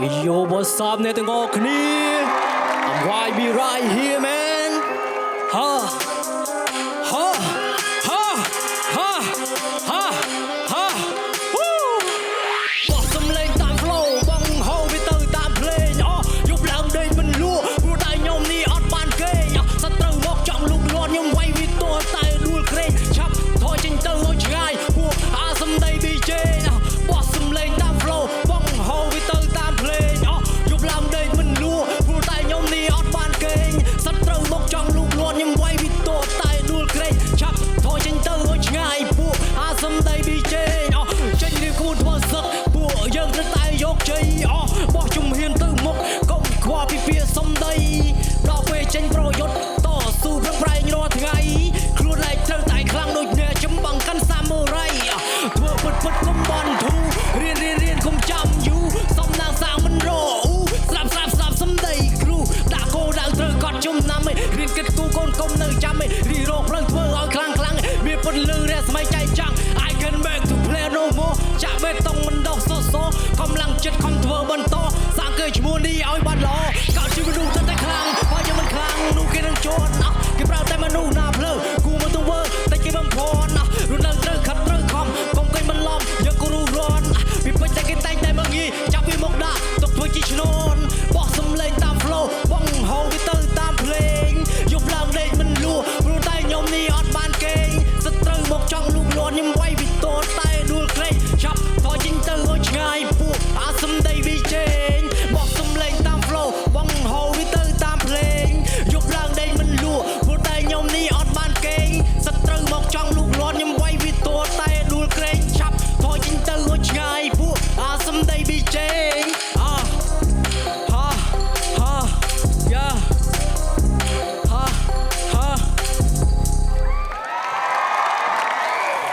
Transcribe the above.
Yo, what's up, Nathan Gokhni? I'm YB right here, man. Ha, ha, ha, ha, ha, ha. Woo! បោះសំឡេងតាម flow បងហៅវាទៅតាមភ្លេងយប់ឡើងដេកមិនលក់ព្រោះតែខ្ញុំនេះអត់បានគេងសត្រូវមកចង់លូកលាន់ខ្ញុំវាយវាទោះតែដួលក្រែងឆាប់ថយចេញទៅឲ្យឆ្ងាយពួកអាសំដី DJ បោះសំឡេងតាម flow បងហៅវាទៅតាមភ្លេងយប់ឡើងដេកមិនលក់ព្រោះតែខ្ញុំនេះអត់បានគេងសត្រូវមកចង់លូកលាន់ខ្ញុំវាយវាទោះតែដួលក្រែងឆាប់ថយចេញទៅឲ្យឆ្ងាយពួកអាសំដី DJ ចេញរៀបគួរធ្វើសឹកពួកយើងត្រូវតែយកជ័យបោះជំហានទៅមុខកុំខ្វល់ពីពាក្យសំដីដល់ពេលចេញប្រយុទ្ធតស៊ូប្រឹងប្រែងរាល់ថ្ងៃខ្លួនឯងត្រូវតែខ្លាំងដូចអ្នកចំបាំងកាន់សាមូរ៉ៃធ្វើពិតកុំបន់ធូរៀនកុំចាំយូរសំណាងសាងមិនរស្លាប់សំដីគ្រូដាក់គោដៅត្រូវកត់ចំណាំរៀនគិតគូកូនកុំនៅចាំរីរោគផ្លូវធ្វើឲ្យខ្លាំងមានពុនលឺរះស្មៃចៃចាំង I can make to play no more ចាក់បេតុងមិនដោះសកម្លាំងចិត្តខំធ្វើបន្តសាងគេឈ្មោះនេះឲ្យបានល្អកោតជីវិតមនុស្សតែខ្លាំងបើយើងមិនខ្លាំងនោះគេនឹងជន់គេប្រើតែមនុស្សណា